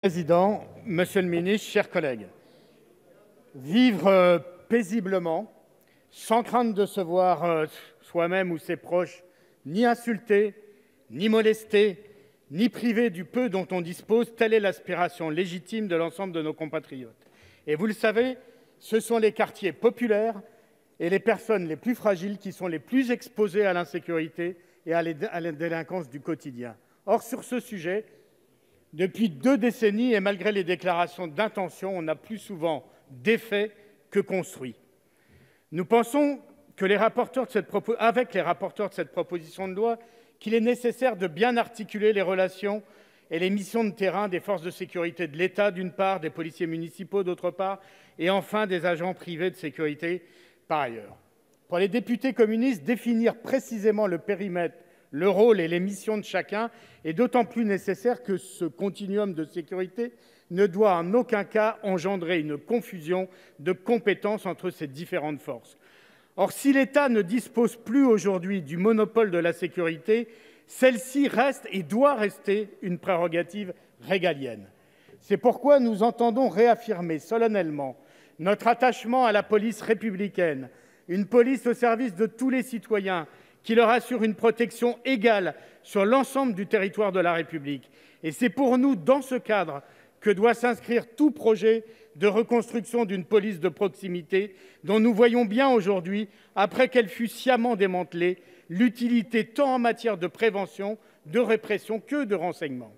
Président, Monsieur le ministre, chers collègues, vivre paisiblement, sans crainte de se voir soi-même ou ses proches ni insulté, ni molesté, ni privé du peu dont on dispose, telle est l'aspiration légitime de l'ensemble de nos compatriotes. Et vous le savez, ce sont les quartiers populaires et les personnes les plus fragiles qui sont les plus exposées à l'insécurité et à la délinquance du quotidien. Or, sur ce sujet, depuis 2 décennies, et malgré les déclarations d'intention, on a plus souvent défait que construit. Nous pensons que avec les rapporteurs de cette proposition de loi, qu'il est nécessaire de bien articuler les relations et les missions de terrain des forces de sécurité de l'État, d'une part, des policiers municipaux, d'autre part, et enfin des agents privés de sécurité, par ailleurs. Pour les députés communistes, définir précisément le périmètre, le rôle et les missions de chacun est d'autant plus nécessaire que ce continuum de sécurité ne doit en aucun cas engendrer une confusion de compétences entre ces différentes forces. Or, si l'État ne dispose plus aujourd'hui du monopole de la sécurité, celle-ci reste et doit rester une prérogative régalienne. C'est pourquoi nous entendons réaffirmer solennellement notre attachement à la police républicaine, une police au service de tous les citoyens, qui leur assure une protection égale sur l'ensemble du territoire de la République. Et c'est pour nous, dans ce cadre, que doit s'inscrire tout projet de reconstruction d'une police de proximité dont nous voyons bien aujourd'hui, après qu'elle fut sciemment démantelée, l'utilité tant en matière de prévention, de répression que de renseignement.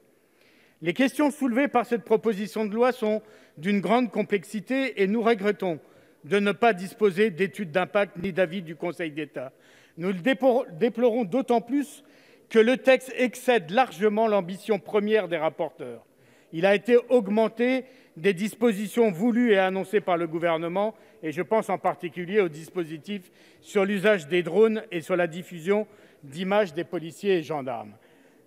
Les questions soulevées par cette proposition de loi sont d'une grande complexité et nous regrettons de ne pas disposer d'études d'impact ni d'avis du Conseil d'État. Nous le déplorons d'autant plus que le texte excède largement l'ambition première des rapporteurs. Il a été augmenté des dispositions voulues et annoncées par le Gouvernement, et je pense en particulier au dispositif sur l'usage des drones et sur la diffusion d'images des policiers et gendarmes.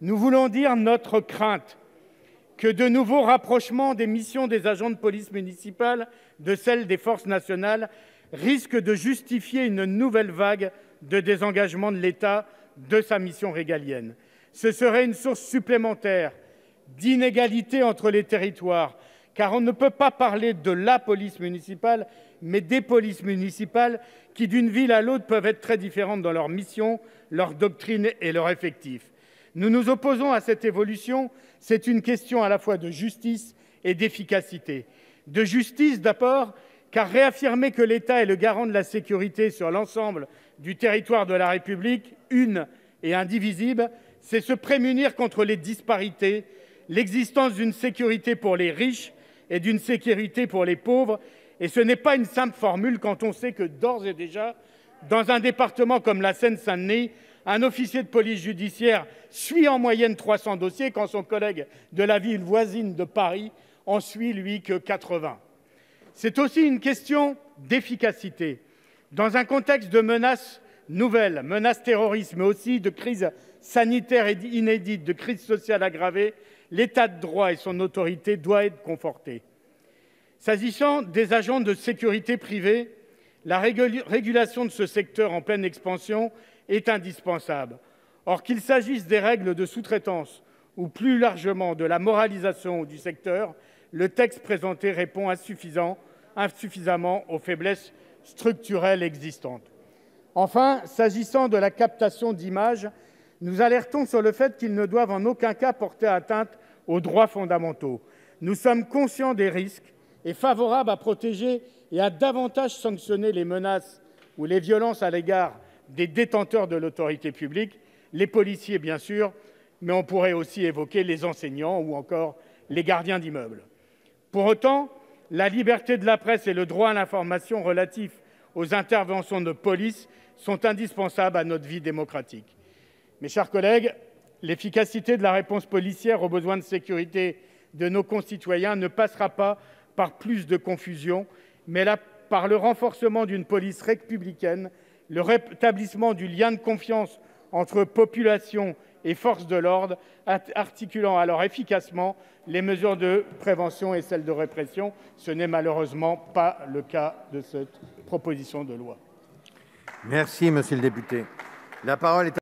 Nous voulons dire notre crainte que de nouveaux rapprochements des missions des agents de police municipale de celles des forces nationales risquent de justifier une nouvelle vague de désengagement de l'État de sa mission régalienne. Ce serait une source supplémentaire d'inégalité entre les territoires, car on ne peut pas parler de la police municipale, mais des polices municipales qui, d'une ville à l'autre, peuvent être très différentes dans leur mission, leur doctrine et leur effectif. Nous nous opposons à cette évolution. C'est une question à la fois de justice et d'efficacité. De justice d'abord, car réaffirmer que l'État est le garant de la sécurité sur l'ensemble du territoire de la République, une et indivisible, c'est se prémunir contre les disparités, l'existence d'une sécurité pour les riches et d'une sécurité pour les pauvres. Et ce n'est pas une simple formule quand on sait que d'ores et déjà, dans un département comme la Seine-Saint-Denis, un officier de police judiciaire suit en moyenne 300 dossiers quand son collègue de la ville voisine de Paris en suit, lui, que 80. C'est aussi une question d'efficacité. Dans un contexte de menaces nouvelles, menaces terroristes, mais aussi de crise sanitaire inédite, de crise sociale aggravée, l'État de droit et son autorité doivent être confortés. S'agissant des agents de sécurité privés, la régulation de ce secteur en pleine expansion est indispensable. Or, qu'il s'agisse des règles de sous-traitance ou plus largement de la moralisation du secteur, le texte présenté répond insuffisamment aux faiblesses structurelles existantes. Enfin, s'agissant de la captation d'images, nous alertons sur le fait qu'ils ne doivent en aucun cas porter atteinte aux droits fondamentaux. Nous sommes conscients des risques et favorables à protéger et à davantage sanctionner les menaces ou les violences à l'égard des détenteurs de l'autorité publique, les policiers bien sûr, mais on pourrait aussi évoquer les enseignants ou encore les gardiens d'immeubles. Pour autant, la liberté de la presse et le droit à l'information relatif aux interventions de police sont indispensables à notre vie démocratique. Mes chers collègues, l'efficacité de la réponse policière aux besoins de sécurité de nos concitoyens ne passera pas par plus de confusion, mais par le renforcement d'une police républicaine, le rétablissement du lien de confiance entre population et forces de l'ordre, articulant alors efficacement les mesures de prévention et celles de répression. Ce n'est malheureusement pas le cas de cette proposition de loi. Merci, monsieur le député. La parole est